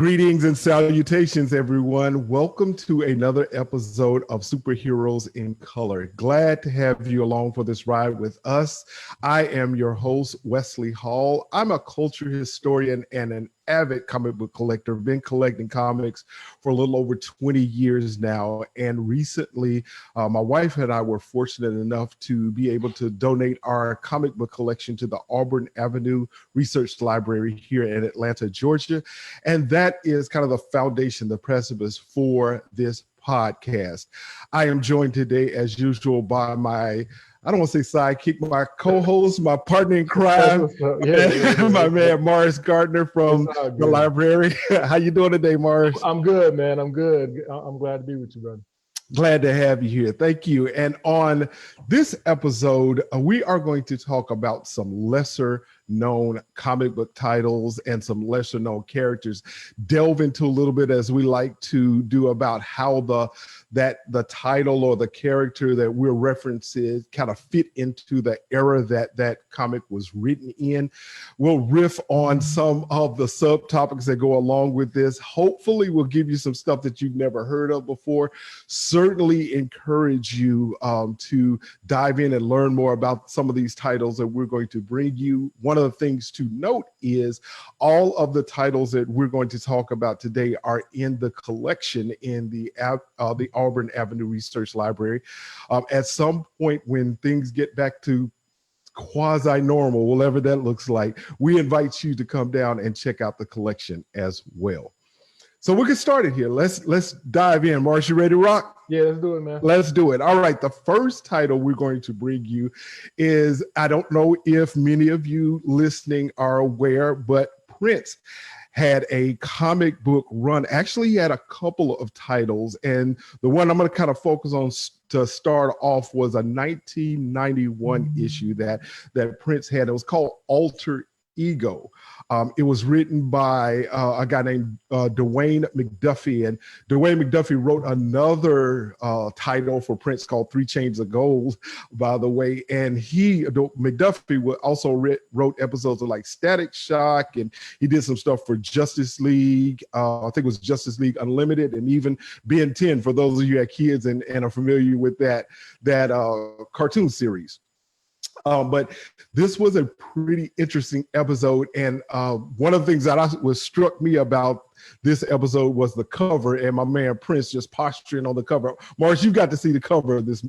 Greetings and salutations, everyone. Welcome to another episode of Superheroes in Color. Glad to have you along for this ride with us. I am your host, Wesley Hall. I'm a culture historian and an avid comic book collector. Been collecting comics for a little over 20 years now. And recently, my wife and I were fortunate enough to be able to donate our comic book collection to the Auburn Avenue Research Library here in Atlanta, Georgia. And that is kind of the foundation, the precipice for this podcast. I am joined today, as usual, by my, I don't want to say sidekick, my co-host, my partner in crime, my man Morris Gardner from the library. How you doing today, Morris? I'm good, man. I'm good. I'm glad to be with you, brother. Glad to have you here. Thank you. And on this episode, we are going to talk about some lesser known comic book titles and some lesser known characters, delve into a little bit, as we like to do, about how the title or the character that we're referencing kind of fit into the era that comic was written in. We'll riff on some of the subtopics that go along with this. Hopefully we'll give you some stuff that you've never heard of before. Certainly encourage you to dive in and learn more about some of these titles that we're going to bring you. One of the things to note is all of the titles that we're going to talk about today are in the collection in the Auburn Avenue Research Library. At some point when things get back to quasi-normal, whatever that looks like, we invite you to come down and check out the collection as well. So we'll get started here. Let's dive in. Marsh, you ready to rock? Yeah, let's do it, man. Let's do it. All right. The first title we're going to bring you is, I don't know if many of you listening are aware, but Prince had a comic book run. Actually, he had a couple of titles, and the one I'm going to kind of focus on to start off was a 1991 issue that Prince had. It was called Alter Ego. It was written by a guy named Dwayne McDuffie, and Dwayne McDuffie wrote another title for Prince called 3 Chains of Gold, by the way. And McDuffie also wrote episodes of like Static Shock, and he did some stuff for Justice League. I think it was Justice League Unlimited, and even Ben 10 for those of you who have kids and are familiar with that cartoon series. But this was a pretty interesting episode, and one of the things that was struck me about this episode was the cover, and my man Prince just posturing on the cover. Morris, you got to see the cover of this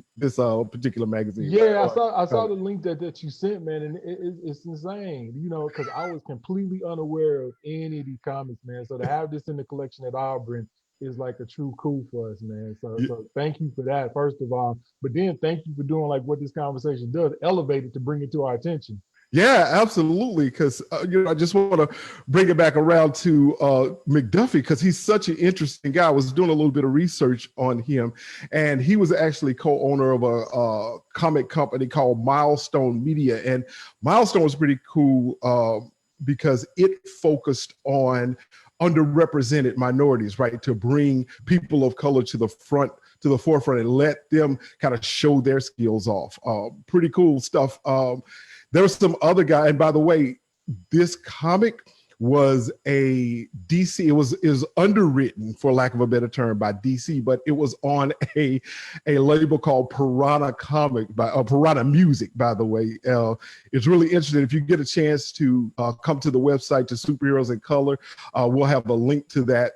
particular magazine. Yeah, I saw the link that you sent, man, and it's insane. You know, because I was completely unaware of any of these comics, man. So to have this in the collection at Auburn is like a true coup for us, man. So thank you for that, first of all. But then thank you for doing like what this conversation does, elevate it to bring it to our attention. Yeah, absolutely. Because I just want to bring it back around to McDuffie, because he's such an interesting guy. I was doing a little bit of research on him, and he was actually co-owner of a comic company called Milestone Media. And Milestone was pretty cool because it focused on underrepresented minorities, right? To bring people of color to the forefront and let them kind of show their skills off. Pretty cool stuff. There was some other guy, and by the way, this comic was a DC. It was underwritten, for lack of a better term, by DC, but it was on a label called Piranha Piranha Music, by the way. It's really interesting. If you get a chance to come to the website, to Superheroes in Color, we'll have a link to that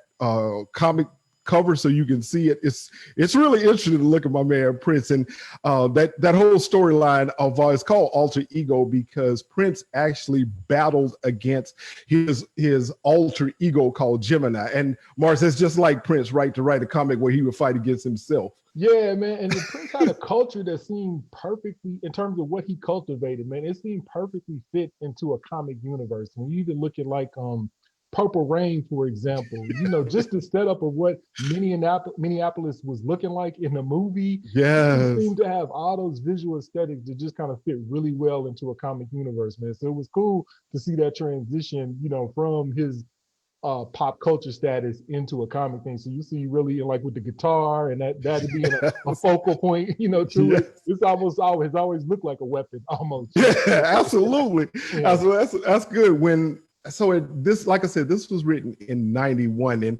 comic cover so you can see it. It's really interesting to look at my man Prince, and that whole storyline of it's called Alter Ego because Prince actually battled against his alter ego called Gemini. And Mars, it's just like Prince, right, to write a comic where he would fight against himself. Yeah, man. And the Prince had a culture that seemed perfectly, in terms of what he cultivated, man, it seemed perfectly fit into a comic universe. When you even look at like Purple Rain, for example, you know, just the setup of what Minneapolis was looking like in the movie. Yes. It seemed to have all those visual aesthetics that just kind of fit really well into a comic universe, man. So it was cool to see that transition, you know, from his pop culture status into a comic thing. So you see really like with the guitar and that being a focal point, you know, to it. It's always looked like a weapon almost. Yeah, absolutely. Yeah. That's good. When So this, like I said, this was written in 91. And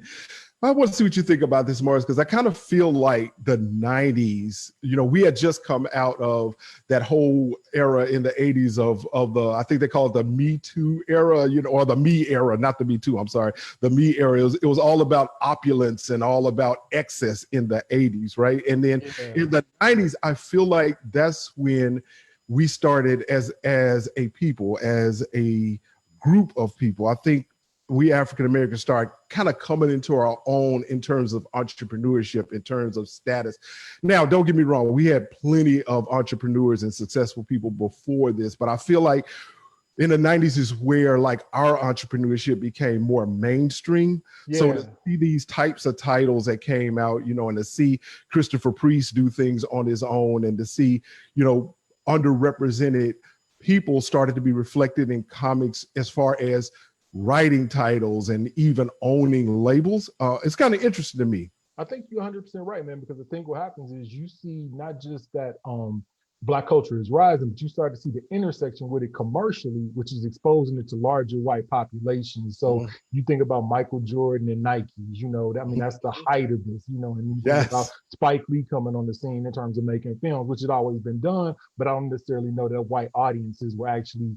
I want to see what you think about this, Morris, because I kind of feel like the 90s, we had just come out of that whole era in the 80s of the, I think they call it the Me Too era, or the Me era, not the Me Too, I'm sorry, the Me era. It was all about opulence and all about excess in the 80s, right? And then in the 90s, I feel like that's when we started as a people, as a group of people. I think we African Americans start kind of coming into our own in terms of entrepreneurship, in terms of status. Now, don't get me wrong, we had plenty of entrepreneurs and successful people before this, but I feel like in the 90s is where like our entrepreneurship became more mainstream. So to see these types of titles that came out, and to see Christopher Priest do things on his own, and to see, underrepresented people started to be reflected in comics as far as writing titles and even owning labels. It's kind of interesting to me. I think you're 100% right, man, because I think what happens is you see not just that Black culture is rising, but you start to see the intersection with it commercially, which is exposing it to larger white populations. So you think about Michael Jordan and Nike, that's the height of this, and you think about Spike Lee coming on the scene in terms of making films, which had always been done, but I don't necessarily know that white audiences were actually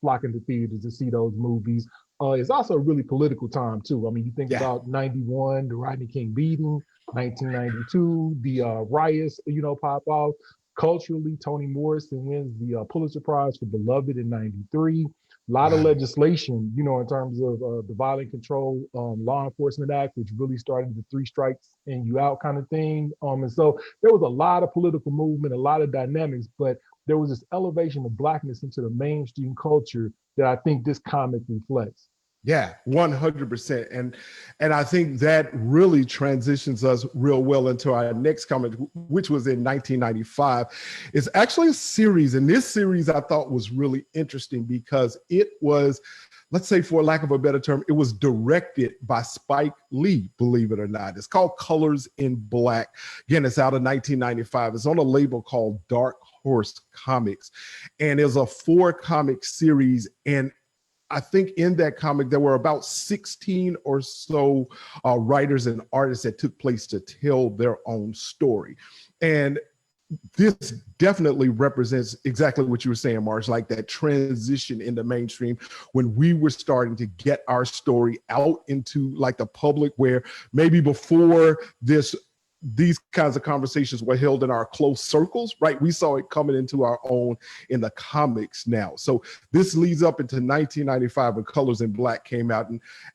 flocking to theaters to see those movies. It's also a really political time too. I mean, you think about 91, the Rodney King beating, 1992, the riots, pop off. Culturally, Toni Morrison wins the Pulitzer Prize for Beloved in 93. A lot of legislation, in terms of the Violent Control Law Enforcement Act, which really started the 3 strikes and you out kind of thing. And so there was a lot of political movement, a lot of dynamics, but there was this elevation of Blackness into the mainstream culture that I think this comic reflects. Yeah, 100%. And I think that really transitions us real well into our next comic, which was in 1995. It's actually a series. And this series I thought was really interesting because it was, let's say for lack of a better term, it was directed by Spike Lee, believe it or not. It's called Colors in Black. Again, it's out of 1995. It's on a label called Dark Horse Comics. And it's a 4-comic series. And I think in that comic, there were about 16 or so writers and artists that took place to tell their own story. And this definitely represents exactly what you were saying, Marsh, like that transition in the mainstream when we were starting to get our story out into like the public, where maybe before these kinds of conversations were held in our close circles, right? We saw it coming into our own in the comics now. So this leads up into 1995 when Colors in Black came out.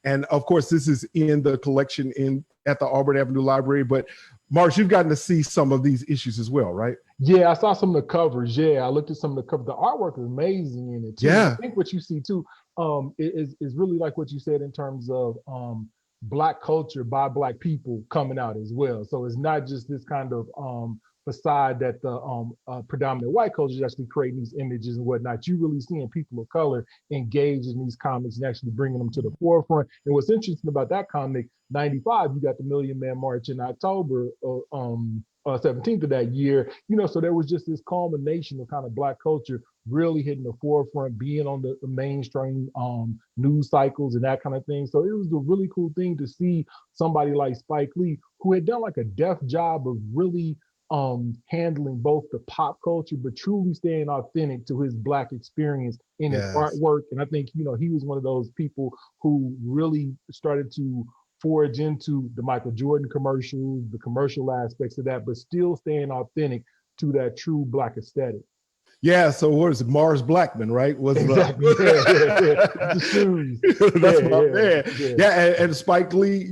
And of course, this is in the collection at the Auburn Avenue Library. But Marsh, you've gotten to see some of these issues as well, right? Yeah, I saw some of the covers. Yeah, I looked at some of the covers. The artwork is amazing in it too. Yeah. I think what you see too is really like what you said in terms of Black culture by Black people coming out as well. So it's not just this kind of facade that the predominant white culture is actually creating these images and whatnot. You really seeing people of color engaged in these comics and actually bringing them to the forefront. And what's interesting about that comic, 95, you got the Million Man March in October 17th of that year, so there was just this culmination of kind of Black culture really hitting the forefront, being on the mainstream news cycles and that kind of thing. So it was a really cool thing to see somebody like Spike Lee, who had done like a deft job of really handling both the pop culture, but truly staying authentic to his Black experience in his artwork. And I think, he was one of those people who really started to forge into the Michael Jordan commercials, the commercial aspects of that, but still staying authentic to that true Black aesthetic. Yeah, so what is it? Mars Blackman, right? Was exactly. The shoes. That's my man. Yeah, and Spike Lee,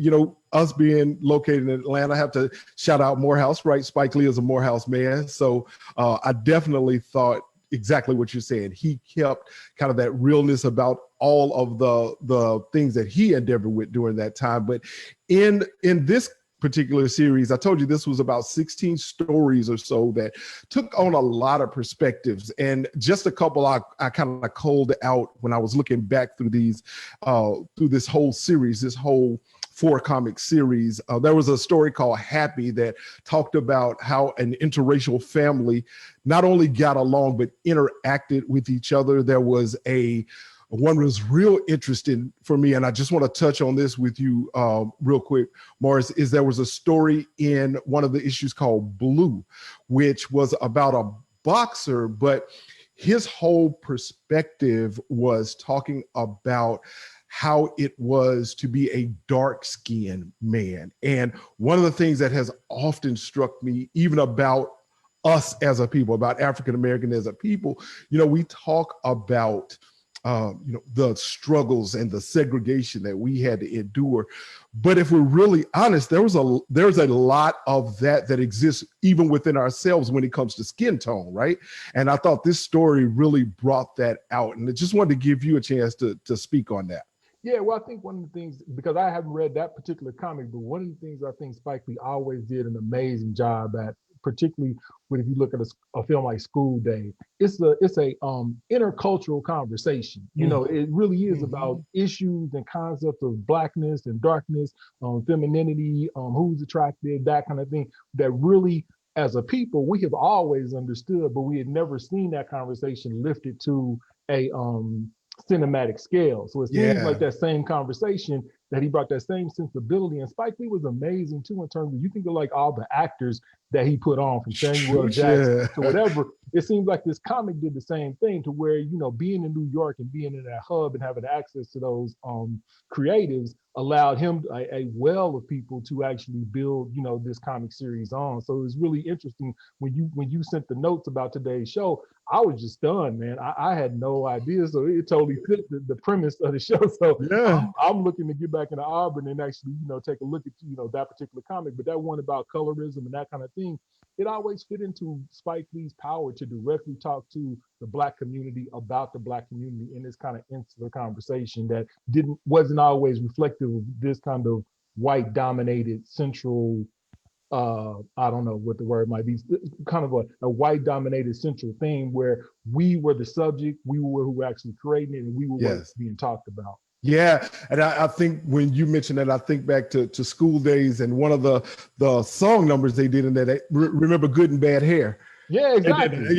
us being located in Atlanta, I have to shout out Morehouse, right? Spike Lee is a Morehouse man. So I definitely thought exactly what you're saying. He kept kind of that realness about all of the things that he endeavored with during that time. But in this particular series, I told you this was about 16 stories or so that took on a lot of perspectives, and just a couple I kind of culled out when I was looking back through these through this whole series, this whole 4-comic series. There was a story called Happy that talked about how an interracial family not only got along but interacted with each other. There was a one was real interesting for me, and I just want to touch on this with you real quick, Morris, is there was a story in one of the issues called Blue, which was about a boxer, but his whole perspective was talking about how it was to be a dark-skinned man. And one of the things that has often struck me, even about us as a people, about African American as a people, we talk about the struggles and the segregation that we had to endure. But if we're really honest, there's a lot of that exists even within ourselves when it comes to skin tone, right? And I thought this story really brought that out. And I just wanted to give you a chance to speak on that. Yeah, well, I think one of the things, because I haven't read that particular comic, but one of the things I think Spike Lee always did an amazing job at, particularly if you look at a film like School Day, it's a intercultural conversation. It really is about issues and concepts of blackness and darkness, femininity, who's attractive, that kind of thing, that really, as a people, we have always understood, but we had never seen that conversation lifted to a cinematic scale. So it seems like that same conversation, that he brought that same sensibility. And Spike Lee was amazing too, in terms of, you think of like all the actors that he put on, from Samuel Jackson to whatever. It seems like this comic did the same thing, to where, being in New York and being in that hub and having access to those creatives allowed him a well of people to actually build, this comic series on. So it was really interesting when you sent the notes about today's show. I was just stunned, man. I had no idea. So it totally fit the premise of the show. So I'm looking to get back into Auburn and actually, take a look at, that particular comic. But that one about colorism and that kind of thing, it always fit into Spike Lee's power to directly talk to the Black community about the Black community in this kind of insular conversation that wasn't always reflective of this kind of white dominated central, I don't know what the word might be, kind of a white dominated central theme, where we were the subject, we were who were actually creating it, and we were what's being talked about. Yeah, and I think when you mentioned that, I think back to School Days, and one of the song numbers they did in that. Remember Good and Bad Hair? Yeah, exactly.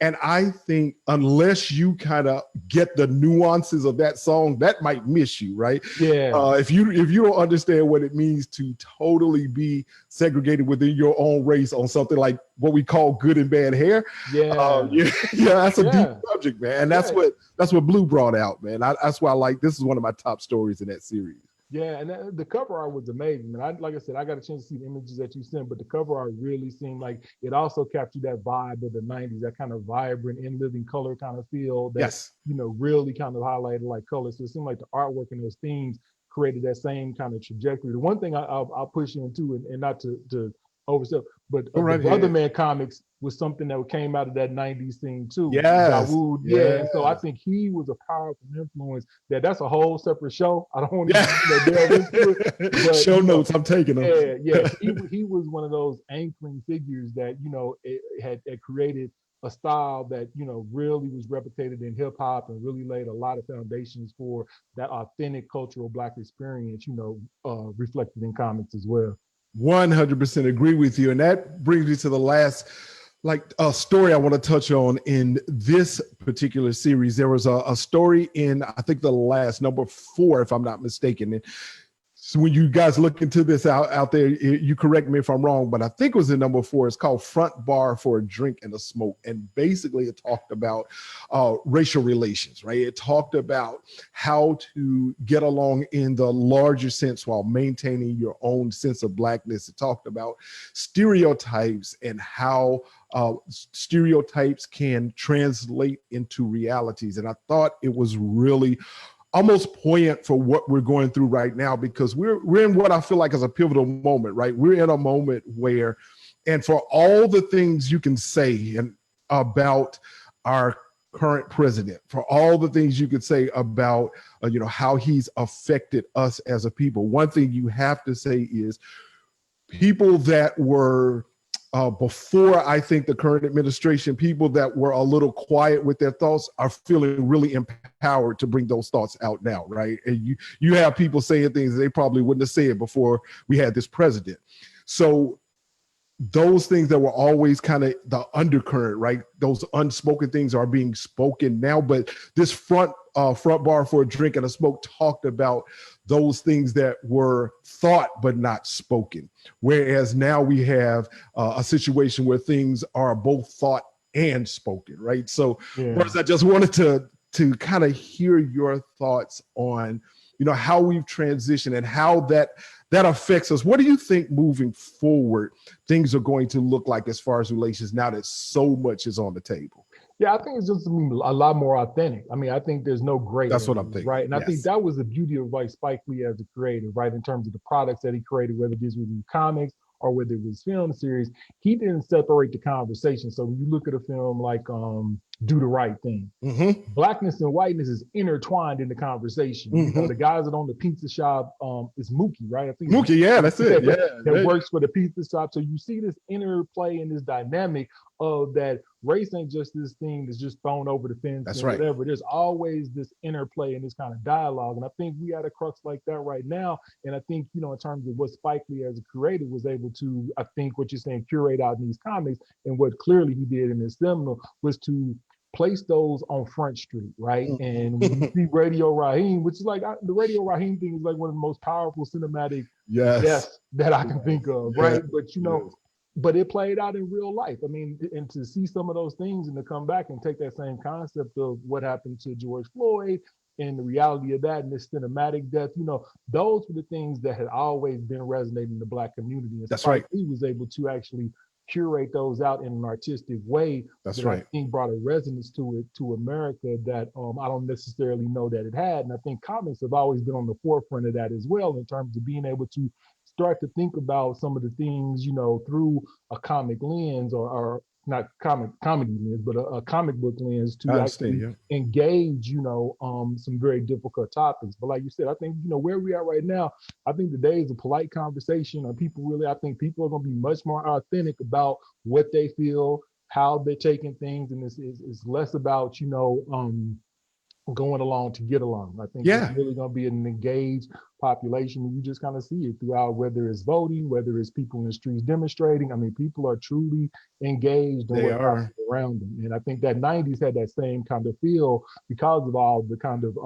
And I think unless you kind of get the nuances of that song, that might miss you, right? Yeah. If you don't understand what it means to totally be segregated within your own race on something like what we call Good and Bad Hair, that's a deep subject, man. And that's what Blue brought out, man. That's why this is one of my top stories in that series. Yeah, and the cover art was amazing. And like I said, I got a chance to see the images that you sent, but the cover art really seemed like it also captured that vibe of the 90s, that kind of vibrant, in living color kind of feel that, really kind of highlighted like color. So it seemed like the artwork and those themes created that same kind of trajectory. The one thing I'll push into, and not to overstep, but the Other Man comics was something that came out of that 90s scene too. Dawood, and so I think he was a powerful influence. That's a whole separate show. I don't want to delve into it. But, show notes, I'm taking them. He was one of those anchoring figures that, it had created a style that, really was replicated in hip hop and really laid a lot of foundations for that authentic cultural Black experience, reflected in comics as well. 100% agree with you. And that brings me to the last story I want to touch on in this particular series. There was a story in, I think, the last number 4, if I'm not mistaken. So when you guys look into this out there, you correct me if I'm wrong, but I think it was in number 4. It's called Front Bar for a Drink and a Smoke. And basically it talked about racial relations, right? It talked about how to get along in the larger sense while maintaining your own sense of Blackness. It talked about stereotypes and how stereotypes can translate into realities. And I thought it was really almost poignant for what we're going through right now, because we're in what I feel like is a pivotal moment, right? We're in a moment where, and for all the things you can say about our current president, for all the things you could say about, how he's affected us as a people, one thing you have to say is people that were before, I think, the current administration, people that were a little quiet with their thoughts are feeling really empowered to bring those thoughts out now, right? And you have people saying things they probably wouldn't have said before we had this president. So those things that were always kind of the undercurrent, right? Those unspoken things are being spoken now, but this front bar for a drink and a smoke talked about those things that were thought but not spoken. Whereas now we have a situation where things are both thought and spoken, right? So first, I just wanted to kind of hear your thoughts on, how we've transitioned and how that affects us. What do you think moving forward things are going to look like as far as relations now that so much is on the table? Yeah, I think it's just a lot more authentic. I mean, I think there's no gray. That's what I'm thinking. Right. And I think that was the beauty of like Spike Lee as a creator, right? In terms of the products that he created, whether this was in comics or whether it was film series, he didn't separate the conversation. So when you look at a film like Do the Right Thing, blackness and whiteness is intertwined in the conversation. The guys that own the pizza shop is Mookie, right? I think Mookie, yeah, that's it. That works for the pizza shop. So you see this interplay and this dynamic of that race ain't just this thing that's just thrown over the fence. That's or right. Whatever. There's always this interplay and this kind of dialogue. And I think we had a crux like that right now. And I think, in terms of what Spike Lee as a creator was able to, I think what you're saying, curate out in these comics, and what clearly he did in his seminal was to place those on Front Street, right? And when you see Radio Raheem, which is like the Radio Raheem thing is like one of the most powerful cinematic deaths that I can think of, right? But but it played out in real life. I mean, and to see some of those things and to come back and take that same concept of what happened to George Floyd and the reality of that and this cinematic death, those were the things that had always been resonating in the Black community. And that's right. He was able to actually curate those out in an artistic way. That's right. I think brought a resonance to America that I don't necessarily know that it had. And I think comics have always been on the forefront of that as well, in terms of being able to start to think about some of the things, through a comic lens or not comedy lens, but a comic book lens to actually engage, some very difficult topics. But like you said, I think, where we are right now, I think the days of polite conversation I think people are going to be much more authentic about what they feel, how they're taking things. And it's less about, going along to get along. I think it's really going to be an engaged population. And you just kind of see it throughout, whether it's voting, whether it's people in the streets demonstrating. I mean, people are truly engaged in what's happening around them. And I think that 90s had that same kind of feel because of all the kind of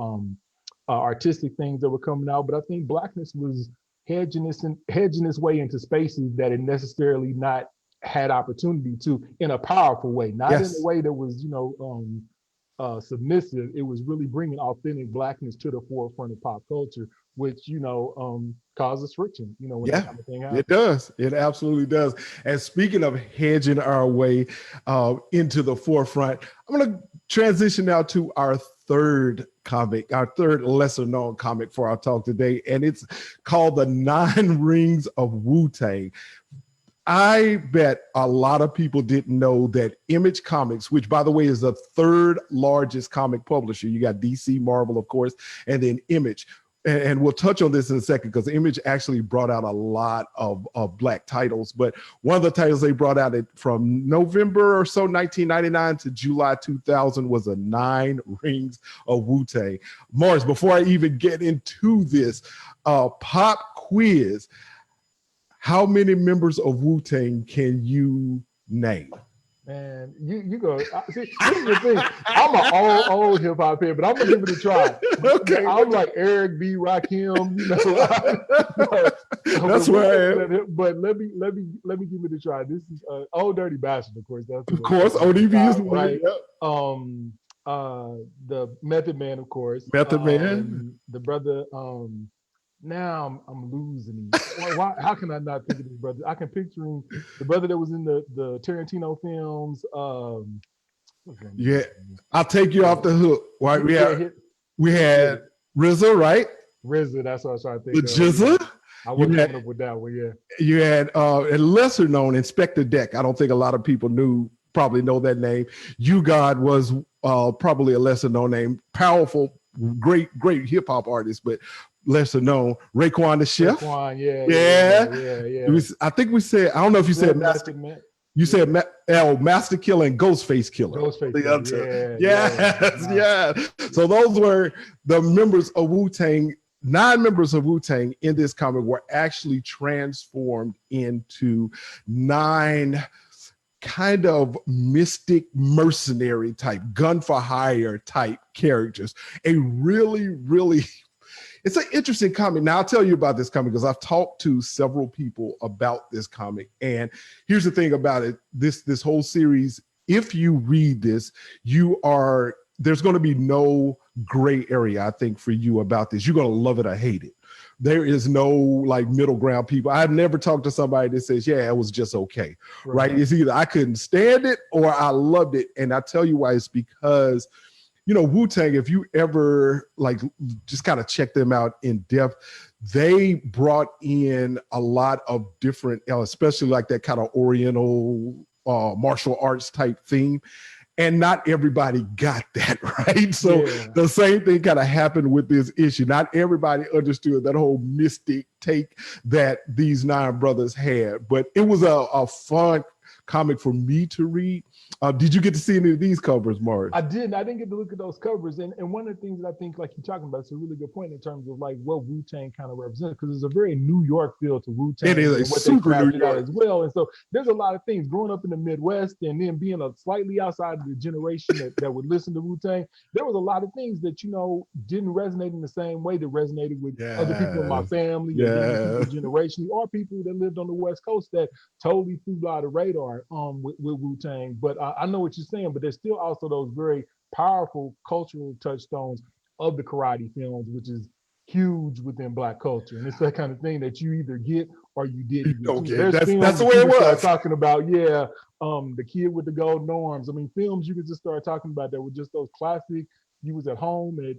artistic things that were coming out. But I think Blackness was hedging its way into spaces that it necessarily not had opportunity to in a powerful way, not in a way that was, submissive. It was really bringing authentic Blackness to the forefront of pop culture, which causes friction. When that kind of thing happens. It does. It absolutely does. And speaking of hedging our way into the forefront, I'm going to transition now to our third comic, our third lesser known comic for our talk today, and it's called The 9 Rings of Wu-Tang. I bet a lot of people didn't know that Image Comics, which by the way is the third largest comic publisher, you got DC, Marvel, of course, and then Image. And we'll touch on this in a second because Image actually brought out a lot of Black titles. But one of the titles they brought out from November or so, 1999 to July 2000 was a 9 Rings of Wu-Tang. Morris, before I even get into this, pop quiz. How many members of Wu-Tang can you name? Man, you go. See, this is the thing. I'm an old hip hop head, but I'm gonna give it a try. Okay. I'm like Eric B. Rakim, That's where I am. But let me give it a try. This is Old Dirty Bastard, of course. Of course, ODB is right. Yep. The Method Man, of course. Method Man. The brother. Now I'm losing. Why? How can I not think of this brother? I can picture him, the brother that was in the Tarantino films. I'll take you off the hook. Right? We had RZA, right? RZA, that's what I was trying to think of. GZA? I wasn't coming up with that one, yeah. You had a lesser known Inspector Deck. I don't think a lot of people probably know that name. U-God was probably a lesser known name. Powerful, great hip hop artist, but lesser known. Raekwon the Chef. Raekwon, yeah. I think we said, I don't know if you said Master. You said Master Killer and Ghostface Killer. Ghostface Killer. Yes. So those were the members of Wu-Tang 9 members of Wu-Tang in this comic were actually transformed into 9 kind of mystic mercenary type, gun for hire type characters. A really, really, it's an interesting comic. Now I'll tell you about this comic because I've talked to several people about this comic. And here's the thing about it, this whole series, if you read this, there's going to be no gray area, I think, for you about this. You're going to love it or hate it. There is no like middle ground people. I've never talked to somebody that says, yeah, it was just okay, right? It's either I couldn't stand it or I loved it. And I tell you why. It's because, you know, Wu-Tang, if you ever like just kind of check them out in depth, they brought in a lot of different, especially like that kind of Oriental martial arts type theme. And not everybody got that, right? So the same thing kind of happened with this issue. Not everybody understood that whole mystic take that these 9 brothers had, but it was a fun comic for me to read. Did you get to see any of these covers, Mars? I didn't. I didn't get to look at those covers. And one of the things that I think, like you're talking about, it's a really good point in terms of like what Wu-Tang kind of represents, because there's a very New York feel to Wu-Tang. It is what super they New York as well. And so there's a lot of things growing up in the Midwest and then being a slightly outside of the generation that would listen to Wu-Tang. There was a lot of things that, you know, didn't resonate in the same way that resonated with other people in my family, or generation, or people that lived on the West Coast that totally flew by the radar with Wu-Tang. But I know what you're saying, but there's still also those very powerful cultural touchstones of the karate films, which is huge within Black culture. And it's that kind of thing that you either get or you didn't. Okay, that's the way it was. Talking about, the kid with the golden arms. I mean, films you could just start talking about that were just those classic. You was at home at,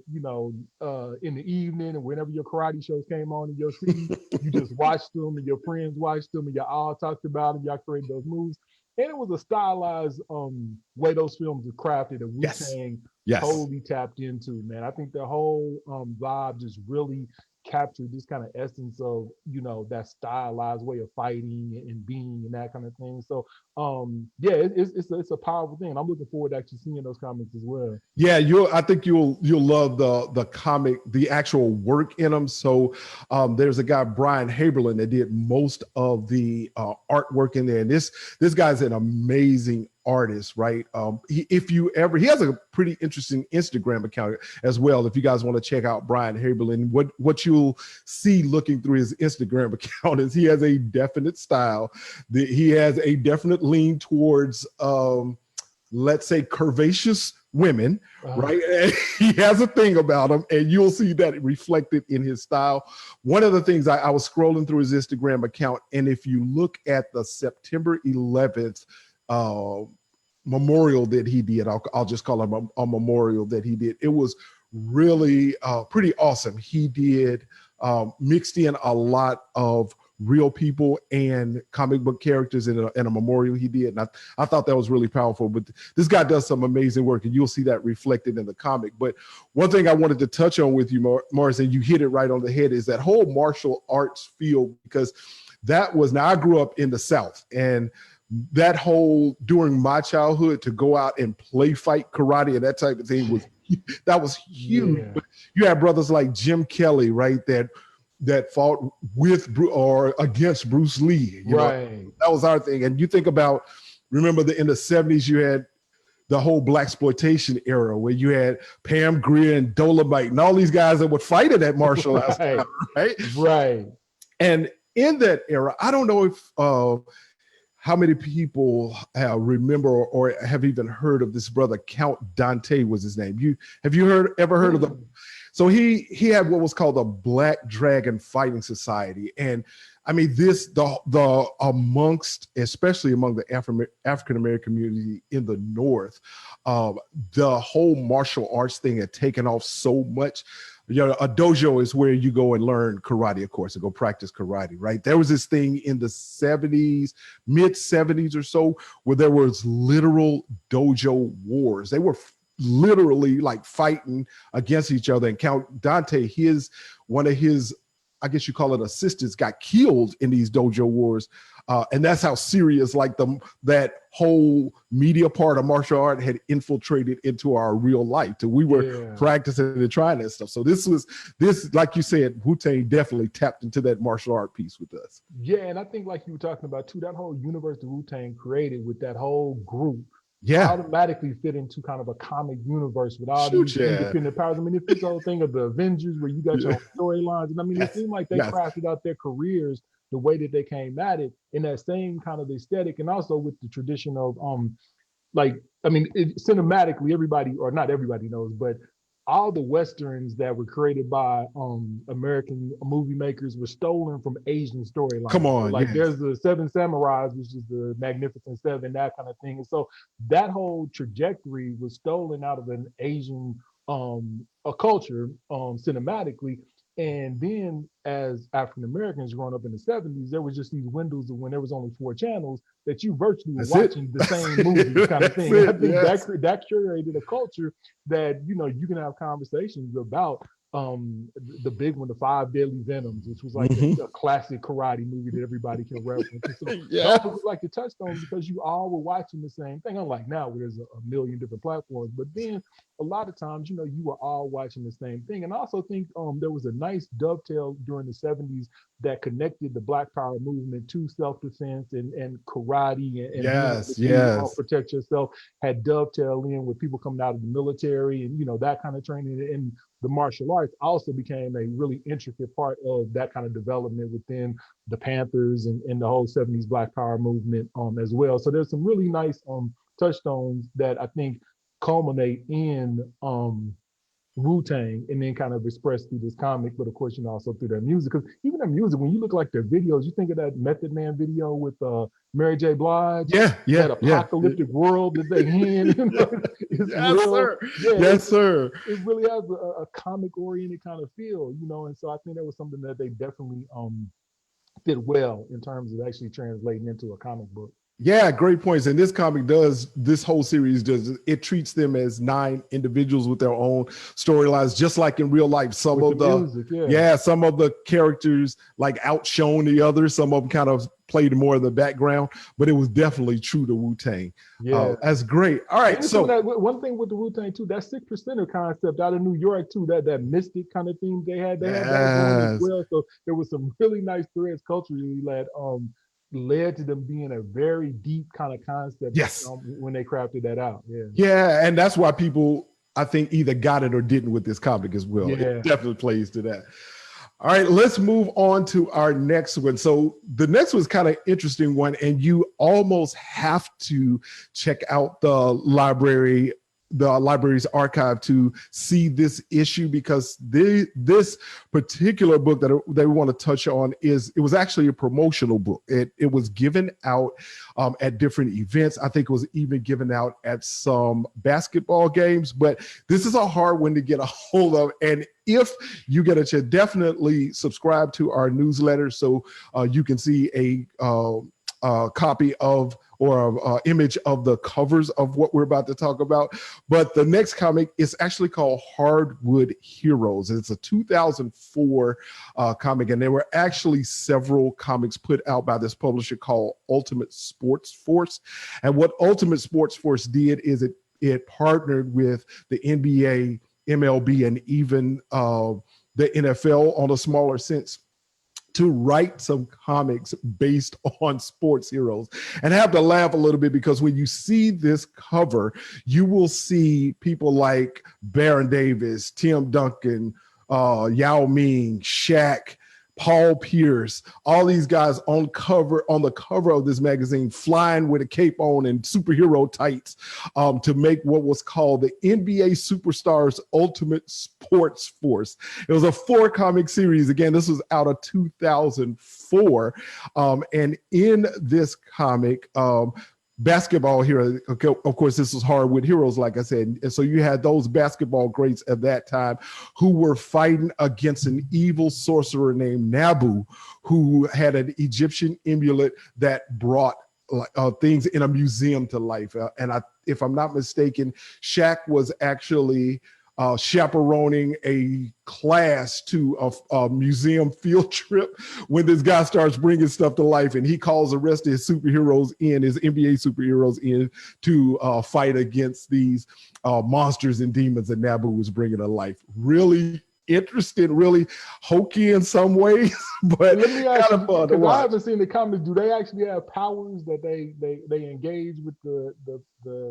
in the evening, and whenever your karate shows came on in your city, you just watched them, and your friends watched them, and y'all all talked about them. Y'all created those moves. And it was a stylized way those films were crafted that Wu-Tang totally tapped into, man. I think the whole vibe just really captured this kind of essence of, that stylized way of fighting and being and that kind of thing. So, it's a powerful thing. I'm looking forward to actually seeing those comics as well. Yeah, I think you'll love the comic, the actual work in them. So there's a guy, Brian Haberlin, that did most of the artwork in there. And this guy's an amazing artist, right? He has a pretty interesting Instagram account as well. If you guys want to check out Brian Haberlin, what you'll see looking through his Instagram account is he has a definite style. He has a definite lean towards, let's say, curvaceous women, right? And he has a thing about them, and you'll see that reflected in his style. One of the things I was scrolling through his Instagram account, and if you look at the September 11th memorial that he did, I'll just call him a memorial that he did. It was really pretty awesome. He did mixed in a lot of real people and comic book characters in a memorial he did. And I thought that was really powerful. But this guy does some amazing work, and you'll see that reflected in the comic. But one thing I wanted to touch on with you, Morris, and you hit it right on the head, is that whole martial arts field, because now I grew up in the South, and that whole, during my childhood, to go out and play fight karate and that type of thing was huge. Yeah. But you have brothers like Jim Kelly, right, that fought with or against Bruce Lee. Right. That was our thing. And you think about, remember in the 70s, you had the whole blaxploitation era where you had Pam Grier and Dolomite and all these guys that would fight in that martial arts, right? Right. And in that era, I don't know if how many people remember or have even heard of this brother, Count Dante was his name. Have you ever heard of them? So he had what was called the Black Dragon Fighting Society. And I mean, especially among the African-American community in the North, the whole martial arts thing had taken off so much. A dojo is where you go and learn karate, of course, and go practice karate, right? There was this thing in the 70s, mid 70s or so, where there was literal dojo wars. They were literally like fighting against each other. And Count Dante, one of his, I guess you call it assistants, got killed in these dojo wars And that's how serious like that whole media part of martial art had infiltrated into our real life. So we were practicing and trying that stuff. So this, like you said, Wu-Tang definitely tapped into that martial art piece with us. Yeah, and I think like you were talking about too, that whole universe that Wu-Tang created with that whole group automatically fit into kind of a comic universe with all these independent powers. I mean, it's this whole thing of the Avengers where you got your own storylines. And I mean, it seemed like they crafted out their careers the way that they came at it in that same kind of aesthetic, and also with the tradition of like, I mean, cinematically, everybody, or not everybody knows, but all the Westerns that were created by American movie makers were stolen from Asian storylines. Come on. Like there's the Seven Samurais, which is the Magnificent Seven, that kind of thing. And so that whole trajectory was stolen out of an Asian a culture cinematically. And then as African Americans growing up in the 70s, there was just these windows of when there was only 4 channels that you virtually were watching the same movie kind of thing. I think that curated a culture that, you know, you can have conversations about the big one, the 5 Deadly Venoms, which was like a classic karate movie that everybody can reference. So those was like the touchstones because you all were watching the same thing. Unlike now where there's a million different platforms, but then a lot of times, you know, you were all watching the same thing. And I also think there was a nice dovetail during the 70s that connected the Black Power movement to self-defense and karate and protect yourself, had dovetail in with people coming out of the military and, you know, that kind of training. And the martial arts also became a really intricate part of that kind of development within the Panthers and the whole 70s Black Power movement as well. So there's some really nice touchstones that I think culminate in Wu-Tang and then kind of expressed through this comic, but of course, you know, also through their music. Because even their music, when you look like their videos, you think of that Method Man video with Mary J. Blige. That apocalyptic world that they in. You know, sir. It really has a comic-oriented kind of feel, you know, and so I think that was something that they definitely did well in terms of actually translating into a comic book. Yeah, great points. And this comic this whole series it treats them as 9 individuals with their own storylines, just like in real life. Some of the characters like outshone the others. Some of them kind of played more in the background, but it was definitely true to Wu-Tang. That's great. All right. So one thing with the Wu-Tang too, that 6%er concept out of New York too, that mystic kind of theme they had that going as well. So there was some really nice threads culturally that led to them being a very deep kind of concept when they crafted that out. And that's why people, I think, either got it or didn't with this comic as well. It definitely plays to that. All right, let's move on to our next one. So the next one's kind of interesting one, and you almost have to check out the library's archive to see this issue, because this particular book that we want to touch on it was actually a promotional book. It was given out at different events. I think it was even given out at some basketball games, but this is a hard one to get a hold of. And if you get a chance, definitely subscribe to our newsletter so you can see a copy of or image of the covers of what we're about to talk about. But the next comic is actually called Hardwood Heroes. It's a 2004 comic, and there were actually several comics put out by this publisher called Ultimate Sports Force. And what Ultimate Sports Force did is it partnered with the NBA, MLB, and even the NFL on a smaller sense to write some comics based on sports heroes. And I have to laugh a little bit because when you see this cover, you will see people like Baron Davis, Tim Duncan, Yao Ming, Shaq, Paul Pierce, all these guys on the cover of this magazine, flying with a cape on and superhero tights to make what was called the NBA Superstars Ultimate Sports Force. It was a 4-comic series. Again, this was out of 2004. And in this comic, basketball hero, of course, this was Hardwood Heroes, like I said. And so you had those basketball greats at that time who were fighting against an evil sorcerer named Nabu, who had an Egyptian amulet that brought things in a museum to life. If I'm not mistaken, Shaq was actually chaperoning a class to a museum field trip when this guy starts bringing stuff to life, and he calls the rest of his superheroes in, his NBA superheroes in, to fight against these monsters and demons that Nabu was bringing to life. Really interesting, really hokey in some ways, but let me ask kind of fun to because I watch. haven't seen the comics. Do they actually have powers that they engage with the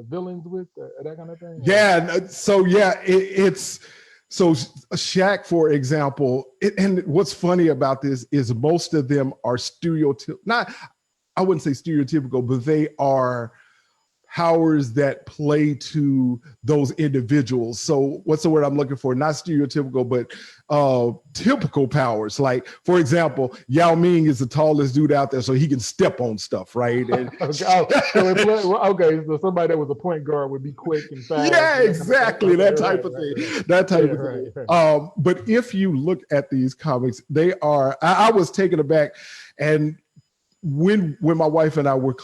villains with that kind of thing? Yeah. So yeah, it's so Shaq, for example, and what's funny about this is most of them are I wouldn't say stereotypical, but they are powers that play to those individuals. So what's the word I'm looking for? Not stereotypical, but typical powers. Like, for example, Yao Ming is the tallest dude out there, so he can step on stuff, right? And so somebody that was a point guard would be quick and fast. Yeah, exactly. That type of thing. That type of thing. Right. But if you look at these comics, they are, I was taken aback. And when my wife and I were,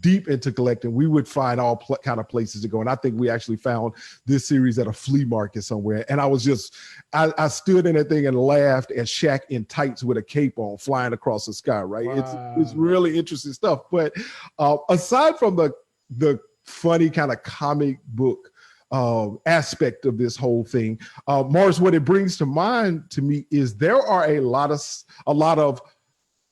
deep into collecting, we would find all kind of places to go. And I think we actually found this series at a flea market somewhere. And I was just, I stood in that thing and laughed at Shaq in tights with a cape on flying across the sky, right? Wow. It's really interesting stuff. But aside from the funny kind of comic book aspect of this whole thing, Morris, what it brings to mind to me is there are a lot of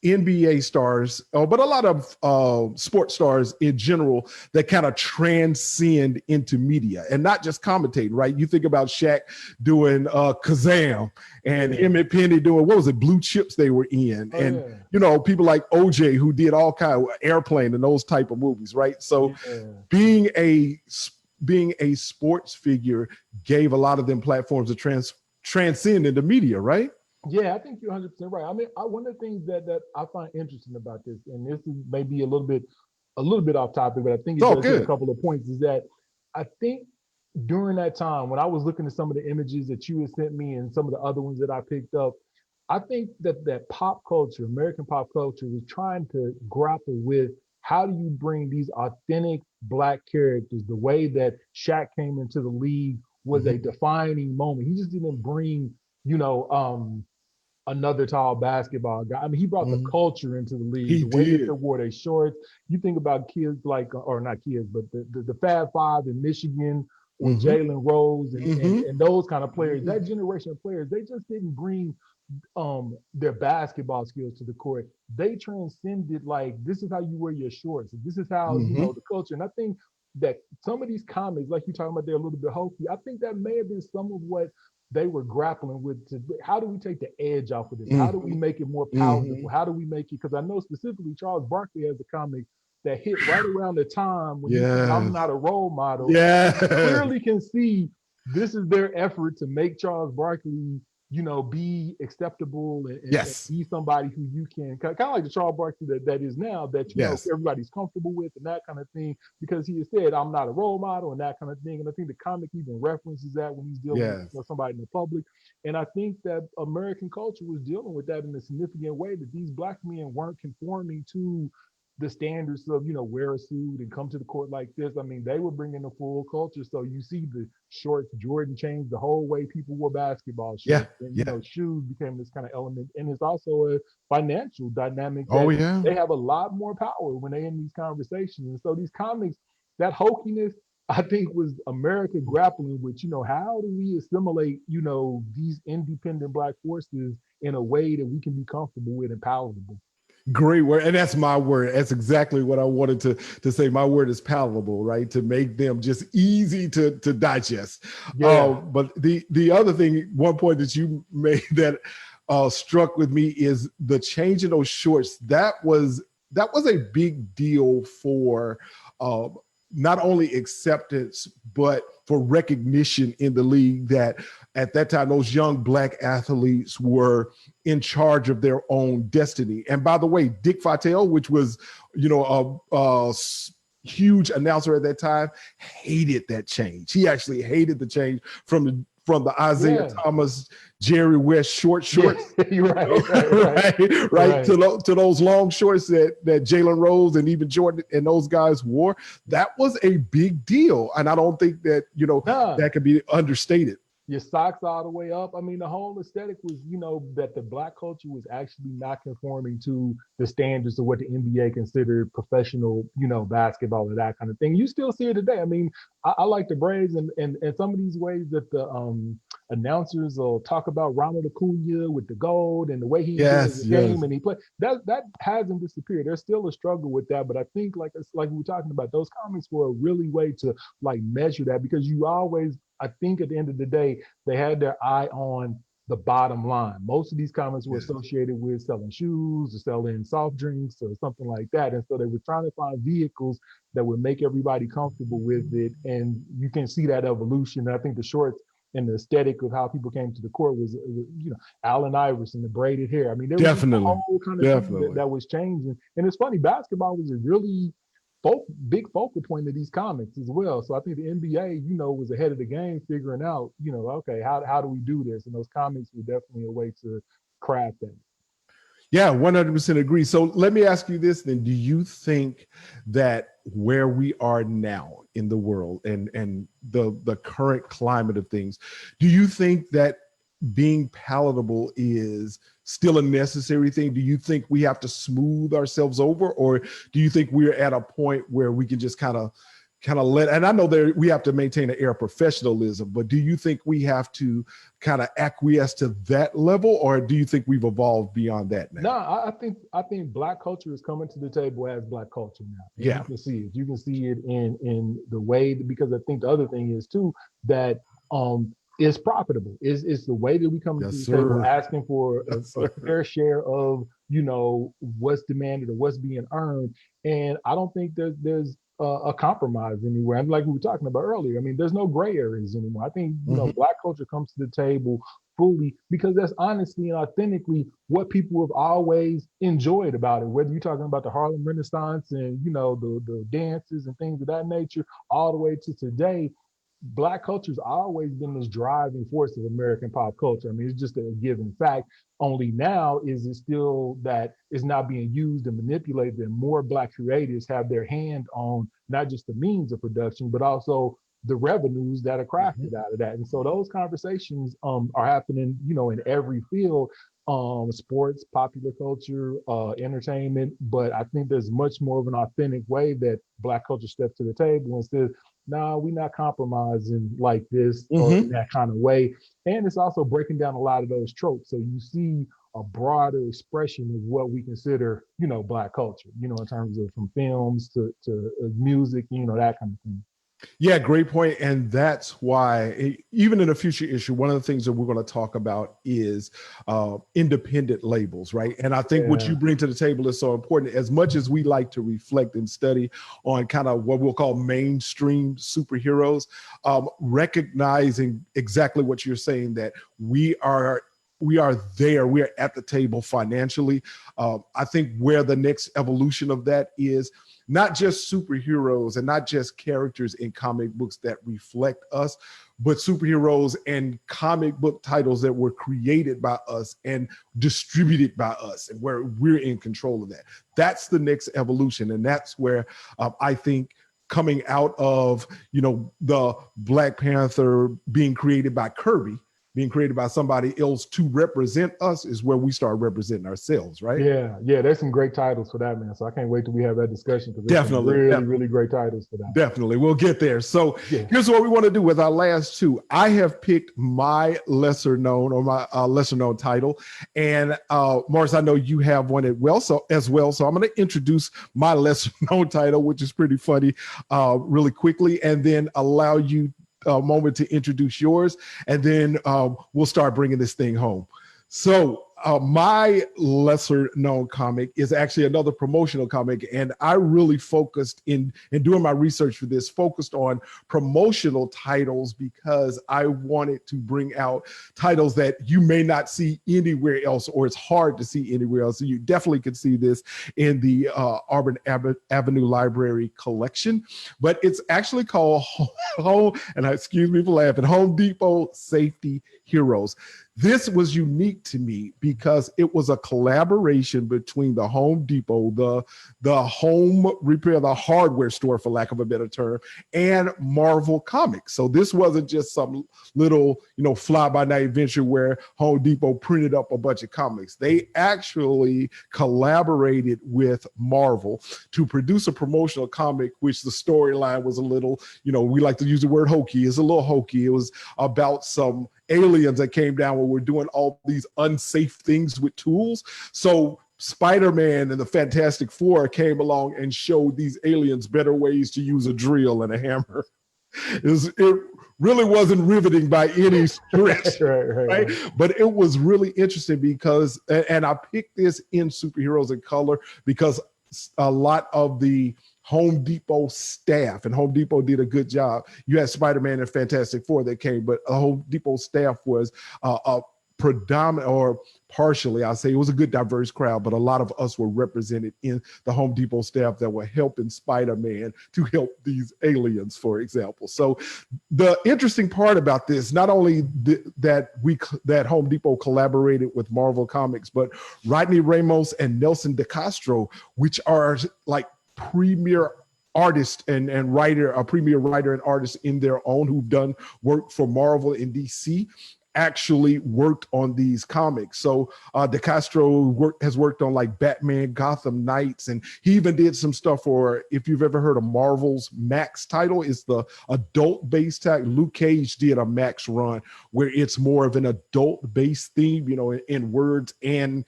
NBA stars, but a lot of sports stars in general that kind of transcend into media and not just commentating, right? You think about Shaq doing Kazam and Emmett Penny doing, what was it, Blue Chips they were in. People like OJ who did all kind of Airplane and those type of movies, right? So being a sports figure gave a lot of them platforms to transcend into media, right? Yeah, I think you're 100% right. I mean, one of the things that I find interesting about this, and this is maybe a little bit off topic, but I think it does hit a couple of points, is that I think during that time when I was looking at some of the images that you had sent me and some of the other ones that I picked up, I think that pop culture, American pop culture, was trying to grapple with how do you bring these authentic Black characters. The way that Shaq came into the league was a defining moment. He just didn't bring another tall basketball guy. I mean, he brought the culture into the league. The way that they wore their shorts. You think about kids like, or not kids, but the Fab Five in Michigan, or Jalen Rose and those kind of players. That generation of players, they just didn't bring their basketball skills to the court. They transcended, like, this is how you wear your shorts. This is how, the culture. And I think that some of these comics, like you're talking about, they're a little bit hokey. I think that may have been some of what they were grappling with. How do we take the edge off of this? How do we make it more palatable? How do we make it? Because I know specifically Charles Barkley has a comic that hit right around the time when I'm not a role model. Yeah, you clearly can see this is their effort to make Charles Barkley, be acceptable and be somebody who you can kind of like the Charles Barkley that is now, that everybody's comfortable with and that kind of thing, because he has said, I'm not a role model and that kind of thing. And I think the comic even references that when he's dealing with somebody in the public. And I think that American culture was dealing with that in a significant way, that these Black men weren't conforming to the standards of, wear a suit and come to the court like this. I mean, they were bringing the full culture. So you see the shorts, Jordan changed the whole way people wore basketball shorts. And, shoes became this kind of element. And it's also a financial dynamic. They have a lot more power when they're in these conversations. And so these comics, that hokiness, I think, was America grappling with, how do we assimilate, these independent Black forces in a way that we can be comfortable with and palatable. Great word. And that's my word. That's exactly what I wanted to say. My word is palatable, right? To make them just easy to digest. But the other thing, one point that you made that struck with me is the change in those shorts. That was a big deal for not only acceptance, but for recognition in the league, that at that time, those young Black athletes were in charge of their own destiny. And by the way, Dick Vitale, which was, a huge announcer at that time, hated that change. He actually hated the change from from the Isaiah Yeah. Thomas, Jerry West short shorts. Yeah. You're right, right, right. to those long shorts that Jalen Rose and even Jordan and those guys wore. That was a big deal, and I don't think that Nah. that could be understated. Your socks all the way up. I mean, the whole aesthetic was, that the black culture was actually not conforming to the standards of what the NBA considered professional, basketball and that kind of thing. You still see it today. I mean, I like the Braves and some of these ways that the announcers will talk about Ronald Acuna with the gold and the way he enjoys the game and he played. That hasn't disappeared. There's still a struggle with that, but I think like we were talking about, those comics were a really way to like measure that, because you always, I think at the end of the day, they had their eye on the bottom line. Most of these comics were associated with selling shoes or selling soft drinks or something like that. And so they were trying to find vehicles that would make everybody comfortable with it. And you can see that evolution. And I think the shorts and the aesthetic of how people came to the court was Allen Iverson, the braided hair. I mean, there was just a whole kind of thing that was changing. And it's funny, basketball was a really big focal point of these comics as well. So I think the NBA, was ahead of the game, figuring out, okay, how do we do this? And those comics were definitely a way to craft that. Yeah, 100% agree. So let me ask you this then. Do you think that where we are now in the world and the current climate of things, do you think that being palatable is still a necessary thing? Do you think we have to smooth ourselves over, or do you think we're at a point where we can just kind of let, and I know that we have to maintain an air of professionalism, but do you think we have to kind of acquiesce to that level, or do you think we've evolved beyond that now? No, I think black culture is coming to the table as black culture now. And yeah. You can see it. You can see it in the way, because I think the other thing is too, that is profitable. Is the way that we come to the table asking for a fair share of, what's demanded or what's being earned. And I don't think there's a compromise anywhere. And like we were talking about earlier, I mean, there's no gray areas anymore. I think, black culture comes to the table fully because that's honestly and authentically what people have always enjoyed about it. Whether you're talking about the Harlem Renaissance and, the dances and things of that nature, all the way to today, Black culture's always been this driving force of American pop culture. I mean, it's just a given fact. Only now is it still that it's not being used and manipulated, and more Black creators have their hand on not just the means of production, but also the revenues that are crafted out of that. And so those conversations are happening, in every field, sports, popular culture, entertainment. But I think there's much more of an authentic way that Black culture steps to the table and says, no, we're not compromising like this or in that kind of way. And it's also breaking down a lot of those tropes. So you see a broader expression of what we consider, Black culture, in terms of from films to music, that kind of thing. Yeah, great point. And that's why, even in a future issue, one of the things that we're going to talk about is independent labels, right? And I think what you bring to the table is so important. As much as we like to reflect and study on kind of what we'll call mainstream superheroes, recognizing exactly what you're saying, that we are there, we're at the table financially. I think where the next evolution of that is not just superheroes and not just characters in comic books that reflect us, but superheroes and comic book titles that were created by us and distributed by us, and where we're in control of that. That's the next evolution. And that's where I think coming out of, the Black Panther being created by Kirby, being created by somebody else to represent us, is where we start representing ourselves, right? Yeah, there's some great titles for that, man. So I can't wait till we have that discussion, because definitely really great titles for that. Definitely, we'll get there. So here's what we want to do with our last two. I have picked my lesser known title, and Morris, I know you have one as well. So I'm going to introduce my lesser known title, which is pretty funny, really quickly, and then allow you moment to introduce yours, and then we'll start bringing this thing home. So my lesser known comic is actually another promotional comic, and I really focused in doing my research for this, focused on promotional titles because I wanted to bring out titles that you may not see anywhere else, or it's hard to see anywhere else. So you definitely could see this in the Auburn Avenue Library collection, but it's actually called and excuse me for laughing, Home Depot Safety Heroes. This was unique to me because it was a collaboration between the Home Depot, the home repair, the hardware store, for lack of a better term, and Marvel Comics. So this wasn't just some little, fly-by-night venture where Home Depot printed up a bunch of comics. They actually collaborated with Marvel to produce a promotional comic, which the storyline was a little, we like to use the word hokey. It's a little hokey. It was about some aliens that came down where we're doing all these unsafe things with tools. So Spider-Man and the Fantastic Four came along and showed these aliens better ways to use a drill and a hammer. It really wasn't riveting by any stretch, right? But it was really interesting because, and I picked this in Superheroes in Color because a lot of the Home Depot staff, and Home Depot did a good job. You had Spider-Man and Fantastic Four that came, but Home Depot staff was a predominant, or partially, I say it was a good diverse crowd, but a lot of us were represented in the Home Depot staff that were helping Spider-Man to help these aliens, for example. So the interesting part about this, not only that Home Depot collaborated with Marvel Comics, but Rodney Ramos and Nelson DeCastro, which are like premier artist and writer, a premier writer and artist in their own, who've done work for Marvel and DC, actually worked on these comics. So DeCastro has worked on like Batman, Gotham Knights, and he even did some stuff for, if you've ever heard of Marvel's Max title, it's the adult-based tag. Luke Cage did a Max run where it's more of an adult-based theme, in words and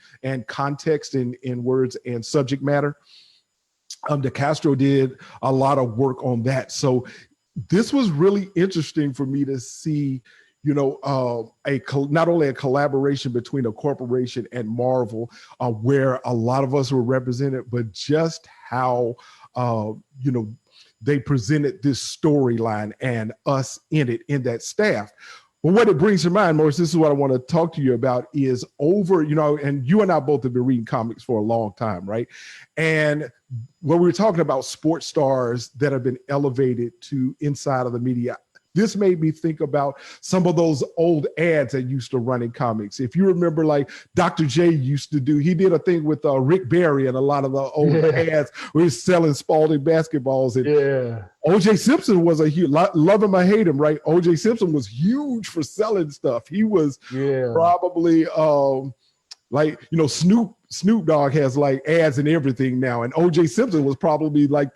context, in words and subject matter. DeCastro did a lot of work on that. So this was really interesting for me to see, not only a collaboration between a corporation and Marvel, where a lot of us were represented, but just how, they presented this storyline and us in it, in that staff. But what it brings to mind, Maurice, this is what I want to talk to you about, is and you and I both have been reading comics for a long time, right? And when we were talking about sports stars that have been elevated to inside of the media, this made me think about some of those old ads that used to run in comics. If you remember, like Dr. J he did a thing with Rick Barry and a lot of the old ads where he's selling Spalding basketballs. And O.J. Simpson was a huge, love him or hate him, right? O.J. Simpson was huge for selling stuff. He was probably Snoop Dogg has like ads and everything now, and O.J. Simpson was probably like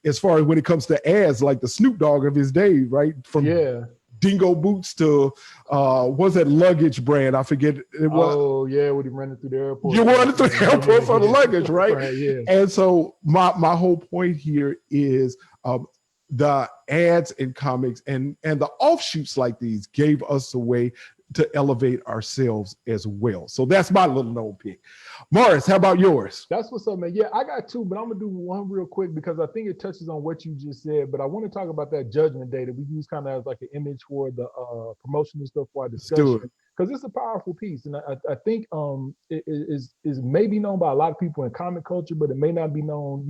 as far as when it comes to ads, like the Snoop Dogg of his day, right? From dingo boots to what's that luggage brand? I forget. It was, when he running through the airport. You running through the airport for the luggage, right? Right. And so my whole point here is the ads in comics and the offshoots like these gave us a way to elevate ourselves as well. So that's my little known pick. Morris, how about yours? That's what's up, man. Yeah, I got two, but I'm gonna do one real quick because I think it touches on what you just said. But I want to talk about that Judgment Day that we use kind of as like an image for the promotional stuff for our discussion, because it's a powerful piece, and I think it is maybe known by a lot of people in comic culture, but it may not be known,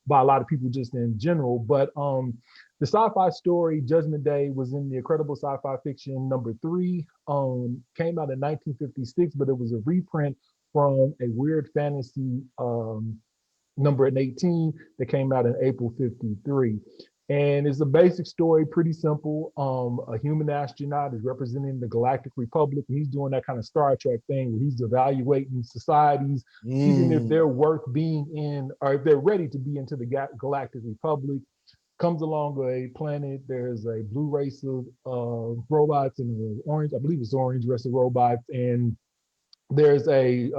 by a lot of people just in general. But the sci-fi story Judgment Day was in the Incredible Sci-Fi Fiction #3. Came out in 1956, but it was a reprint from a weird fantasy number 18 that came out in April '53. And it's a basic story, pretty simple. A human astronaut is representing the Galactic Republic, and he's doing that kind of Star Trek thing where he's evaluating societies, seeing if they're worth being in, or if they're ready to be into the Galactic Republic. Comes along a planet, there's a blue race of robots and an orange, I believe it's orange race of robots, and there's a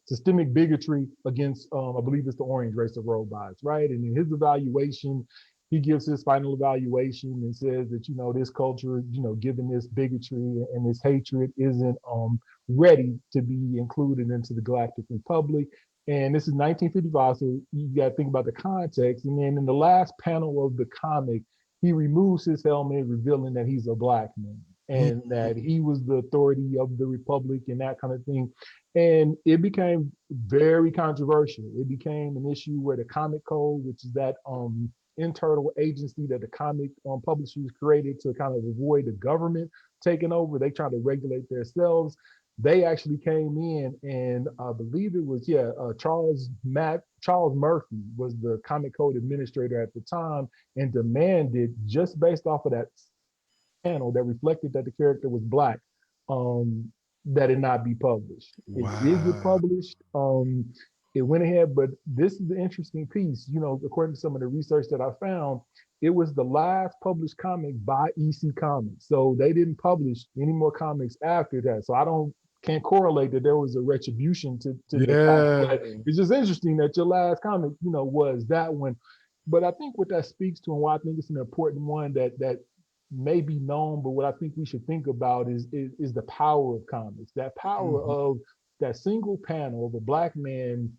systemic bigotry against, I believe it's the orange race of robots, right? And in his evaluation, he gives his final evaluation and says that, this culture, given this bigotry and this hatred, isn't ready to be included into the Galactic Republic. And this is 1955, so you got to think about the context. And then in the last panel of the comic, he removes his helmet, revealing that he's a black man and that he was the authority of the Republic and that kind of thing. And it became very controversial. It became an issue where the Comic Code, which is that internal agency that the comic publishers created to kind of avoid the government taking over, they tried to regulate themselves. They actually came in, and I believe it was Charles Murphy was the Comic Code administrator at the time, and demanded, just based off of that panel that reflected that the character was black, that it not be published. Wow. It did get published. It went ahead, but this is the interesting piece. According to some of the research that I found, it was the last published comic by EC Comics. So they didn't publish any more comics after that. So I can't correlate that there was a retribution to the comic. But it's just interesting that your last comic, was that one. But I think what that speaks to, and why I think it's an important one that may be known, but what I think we should think about is the power of comics. That power of that single panel of a black man.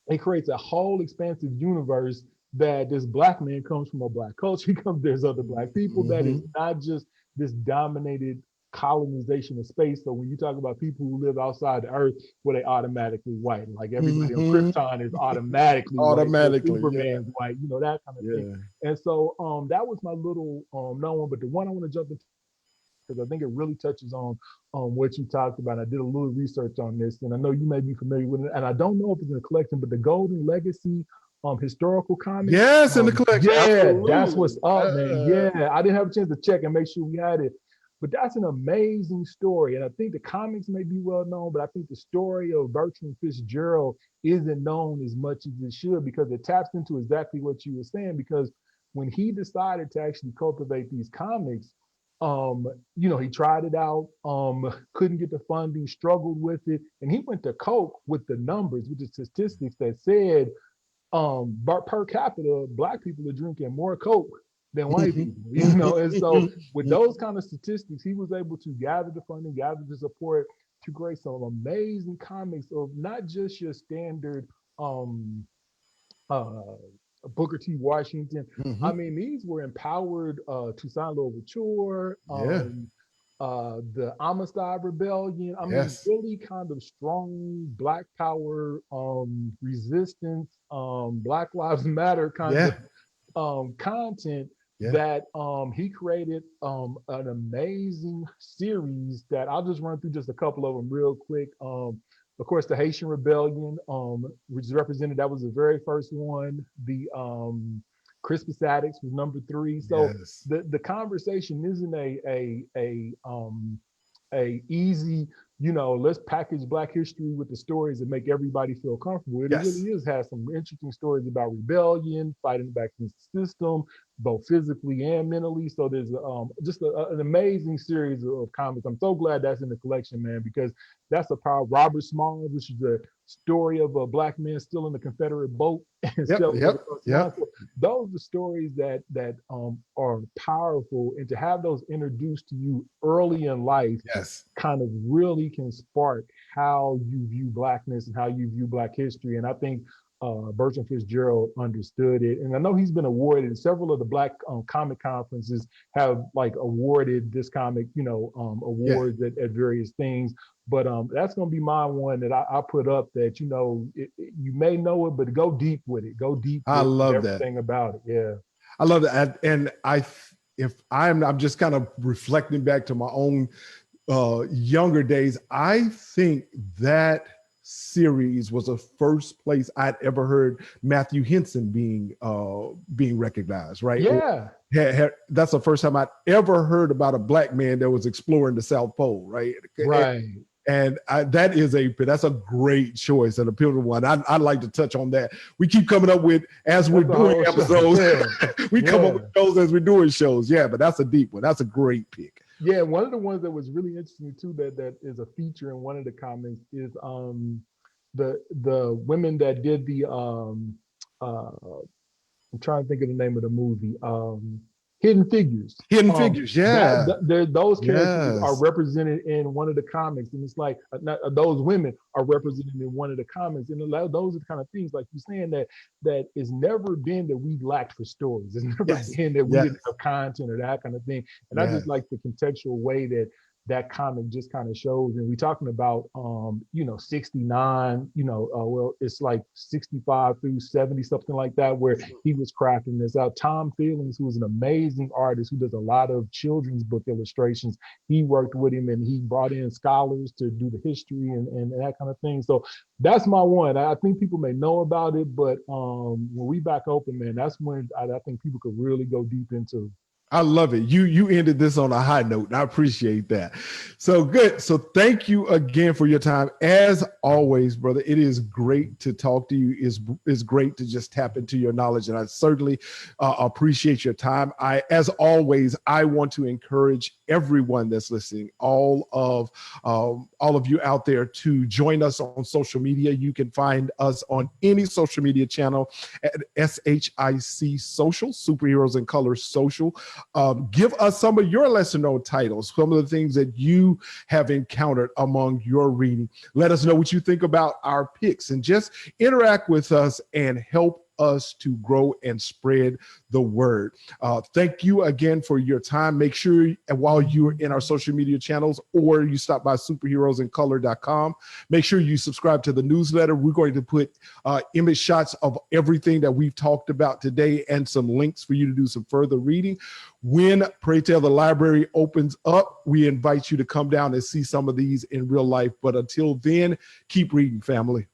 It creates a whole expansive universe that this black man comes from a black culture. There's other black people. That is not just this dominated colonization of space. So when you talk about people who live outside the earth, well, they automatically white. Like everybody on Krypton is automatically white. So Superman's white, that kind of thing. And so that was my little known one. But the one I want to jump into, because I think it really touches on what you talked about. I did a little research on this, and I know you may be familiar with it. And I don't know if it's in the collection, but the Golden Legacy historical comics. Yes, in the collection. Yeah, absolutely. That's what's up, man. Yeah, I didn't have a chance to check and make sure we had it. But that's an amazing story. And I think the comics may be well known, but I think the story of Bertrand Fitzgerald isn't known as much as it should, because it taps into exactly what you were saying. Because when he decided to actually cultivate these comics, he tried it out, couldn't get the funding, struggled with it, and he went to Coke with the numbers, with the statistics that said, per capita, black people are drinking more Coke than white people, and so with those kind of statistics, he was able to gather the funding, gather the support to create some amazing comics of not just your standard Booker T. Washington. I mean, these were empowered Toussaint Louverture, the Amistad Rebellion. I mean, really kind of strong Black Power, resistance, Black Lives Matter kind of content that he created an amazing series that I'll just run through just a couple of them real quick. Of course, the Haitian Rebellion, which is represented, that was the very first one. The Crispus Attucks was number 3. So the conversation isn't a easy, let's package Black history with the stories and make everybody feel comfortable. It really has some interesting stories about rebellion, fighting back against the system, both physically and mentally. So there's just an amazing series of comics. I'm so glad that's in the collection, man, because that's a power. Robert Smalls, which is the story of a black man still in the Confederate boat. Those are stories that are powerful, and to have those introduced to you early in life kind of really can spark how you view Blackness and how you view Black history. And I think Bertrand Fitzgerald understood it, and I know he's been awarded. Several of the Black comic conferences have awarded this comic, awards at various things. But that's gonna be my one that I put up. That you may know it, but go deep with it. Go deep. I love everything about it. Yeah, I love that, and I'm just kind of reflecting back to my own younger days. I think that series was the first place I'd ever heard Matthew Henson being recognized, right? Yeah. That's the first time I'd ever heard about a black man that was exploring the South Pole, right? Right. And that's a great choice and a pivotal one. I'd like to touch on that. We keep coming up with, as we're doing episodes, we come up with shows as we're doing shows. Yeah, but that's a deep one. That's a great pick. Yeah, one of the ones that was really interesting too, that is a feature in one of the comics, is the women that did the I'm trying to think of the name of the movie. Hidden Figures. Hidden Figures, yeah. Those characters are Yes. represented in one of the comics, and it's like those women are represented in one of the comics, and those are the kind of things like you're saying that it's never been that we lacked for stories. It's never Yes. been that we Yes. didn't have content or that kind of thing. And I just Yes. like the contextual way that that comic just kind of shows. And we're talking about 69, well, it's like 65 through 70, something like that, where he was crafting this out. Tom Feelings, who is an amazing artist who does a lot of children's book illustrations, he worked with him and he brought in scholars to do the history and that kind of thing. So that's my one. I think people may know about it, but when we back open, man, that's when I think people could really go deep into. I love it. You ended this on a high note, and I appreciate that. So good. So thank you again for your time. As always, brother, it is great to talk to you. It's great to just tap into your knowledge, and I certainly appreciate your time. As always, I want to encourage everyone that's listening, all of you out there, to join us on social media. You can find us on any social media channel at SHIC Social, Superheroes in Color Social. Give us some of your lesser known titles, some of the things that you have encountered among your reading. Let us know what you think about our picks, and just interact with us and help us to grow and spread the word. Thank you again for your time. Make sure while you're in our social media channels, or you stop by superheroesincolor.com, make sure you subscribe to the newsletter. We're going to put image shots of everything that we've talked about today and some links for you to do some further reading. When Pray Tell the Library opens up, we invite you to come down and see some of these in real life. But until then, keep reading, family.